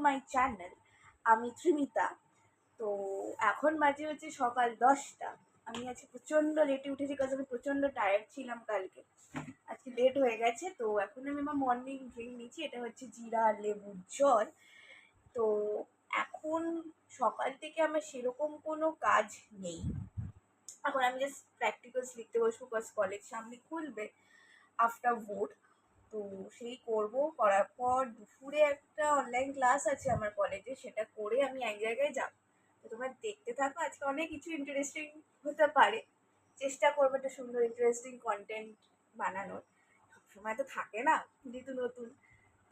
My channel. আমি ত্রিমিতা। তো এখন বাজে হচ্ছে সকাল 10টা। আমি আজকে প্রচণ্ড লেটে উঠেছি, কারণ আমি প্রচণ্ড টায়ার্ড ছিলাম কালকে। আজকে লেট হয়ে গেছে। তো এখন আমি আমার মর্নিং ড্রিঙ্ক নিচ্ছি, এটা হচ্ছে জিরা আর লেবুর জল। তো এখন সকাল থেকে আমার সেরকম কোনো কাজ নেই। এখন আমি জাস্ট প্র্যাকটিক্যালস লিখতে বসবো, বিকজ কলেজ সামনে খুলবে আফটার ভোট। তো সেই করব, করার পর দুপুরে একটা অনলাইন ক্লাস আছে আমার কলেজে, সেটা করে আমি এক জায়গায় যাব। তো তোমরা দেখতে থাকো, আজকে অনেক কিছু ইন্টারেস্টিং হতে পারে। চেষ্টা করবো একটা সুন্দর ইন্টারেস্টিং কন্টেন্ট বানানোর। সবসময় তো থাকে না, যেহেতু নতুন।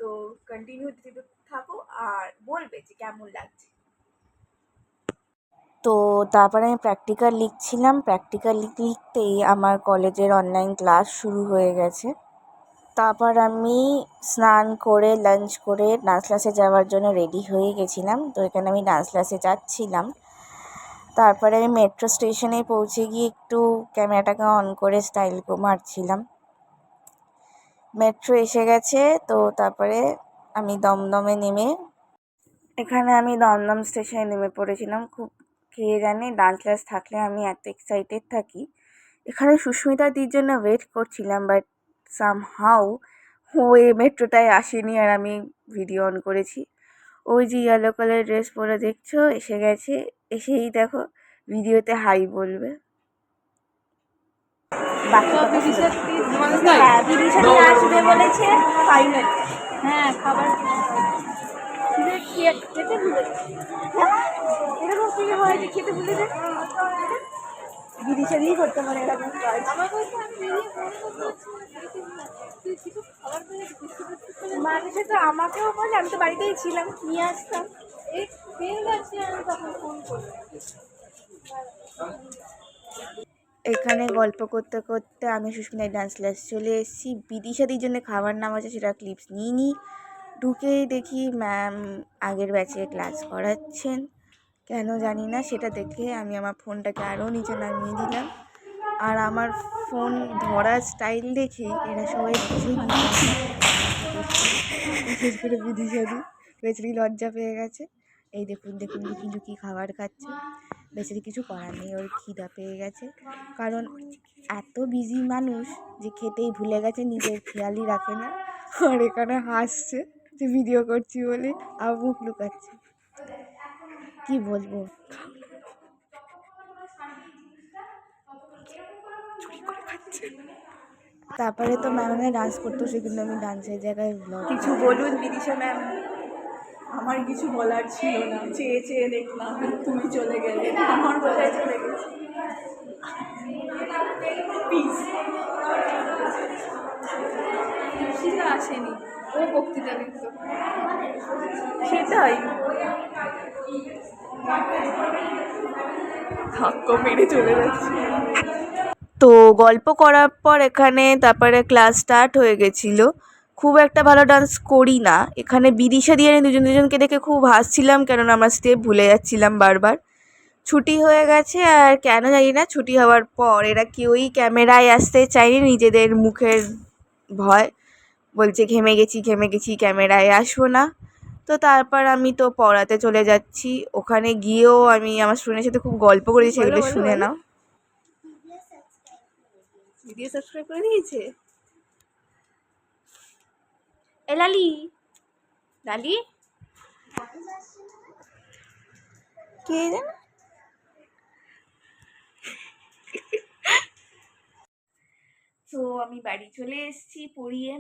তো কন্টিনিউ দিতে থাকো আর বলবে যে কেমন লাগছে। তো তারপরে আমি প্র্যাকটিক্যাল লিখছিলাম। প্র্যাকটিক্যাল লিখতে লিখতেই আমার কলেজের অনলাইন ক্লাস শুরু হয়ে গেছে। তারপর আমি স্নান করে লাঞ্চ করে ডান্স ক্লাসে যাওয়ার জন্য রেডি হয়ে গেছিলাম। তো এখানে আমি ডান্স ক্লাসে যাচ্ছিলাম। তারপরে আমি মেট্রো স্টেশনে পৌঁছে গিয়ে একটু ক্যামেরাটাকে অন করে স্টাইল মারছিলাম। মেট্রো এসে গেছে। তো তারপরে আমি দমদমে নেমে আমি দমদম স্টেশনে নেমে পড়েছিলাম। খুব কে জানে ডান্স ক্লাস থাকলে আমি এত এক্সাইটেড থাকি। এখানে সুস্মিতা দির জন্য ওয়েট করছিলাম, বাট সামহাউ ও এই মেট্রোটায় আসেনি আর আমি ভিডিও অন করেছি। ওই যে ইয়েলো কালার ড্রেস পরে দেখছো এসে গেছে। এসেই দেখো ভিডিওতে হাই বলবে। বাকি কথা হ্যাঁ, বিদিশানি আসবে বলেছে ফাইনাল। হ্যাঁ, খাবার খেতে ভুলে এরকম কি হয় যে খেতে ভুলে যায়? বিদিশানিই করতে পারে এরকম কাজ। মানুষে তো আমাকেও বলে, আমি তো বাড়িতেই ছিলাম, নিয়ে আসতাম। এই পেয়ে গেছি আমি তখন ফোন করি। এখানে গল্প করতে করতে আমি সুস্মিতার ডান্স ক্লাস চলে এসেছি। বিদিশাদির জন্য খাবার নাম আছে, সেটা ক্লিপস নিইনি। ঢুকেই দেখি ম্যাম আগের ব্যাচে ক্লাস করাচ্ছেন, কেন জানি না। সেটা দেখে আমি আমার ফোনটাকে আরও নিচে নামিয়ে দিলাম। আর আমার ফোন ধরার স্টাইল দেখেই এরা সবাই বুঝে গিয়েছে বিশেষ করে বিদিশাদি। বেচারি লজ্জা পেয়ে গেছে। এই দেখুন দেখুন লুকিয়ে লুকিয়ে খাবার খাচ্ছে। বেচারি কিছু করার নেই, ওর খিদা পেয়ে গেছে। কারণ এত বিজি মানুষ যে খেতেই ভুলে গেছে, নিজের খেয়ালই রাখে না। আর এখানে হাসছে যে ভিডিও করছি বলে, আর মুখ লুকাচ্ছে। কি বলবো, তারপরে তো ম্যাম ডান্স করতো, সেগুলো আমি ডান্সের জায়গায় কিছু বলুন বিদিশা ম্যাম। আমার কিছু বলার ছিল না, চেয়ে চেয়ে দেখলাম তুমি চলে গেলে, আমার কোথায় চলে গেছে। প্লিজ, সেটা আসেনি, ও বক্তৃতা দিত। সেটাই ধাক্কা মেরে চলে যাচ্ছে। তো গল্প করার পর এখানে তারপরে ক্লাস স্টার্ট হয়ে গেছিলো। খুব একটা ভালো ডান্স করি না। এখানে বিদিশা দিয়ে দুজন দুজনকে দেখে খুব হাসছিলাম, কেননা আমরা স্টেপ ভুলে যাচ্ছিলাম বারবার। ছুটি হয়ে গেছে, আর কেন জানি না ছুটি হওয়ার পর এরা কেউই ক্যামেরায় আসতে চায়নি, নিজেদের মুখের ভয়। বলছে ঘেমে গেছি ক্যামেরায় আসবো না। তো তারপর আমি তো পড়াতে চলে যাচ্ছি। ওখানে গিয়েও আমি আমার স্টুডেন্টের সাথে খুব গল্প করেছি, সেগুলো শুনে নাও। ভিডিও সাবস্ক্রাইব করে দিয়েছে এ লালি। লালি কে জানে। তো আমি বাড়ি চলে এসেছি পড়িয়ে।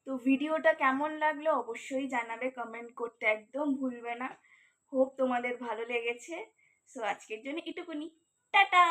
তো ভিডিওটা কেমন লাগলো অবশ্যই জানাবে, কমেন্ট করতে একদম ভুলবে না। হোপ তোমাদের ভালো লেগেছে। সো আজকের জন্য এটুকুনি, টাটা।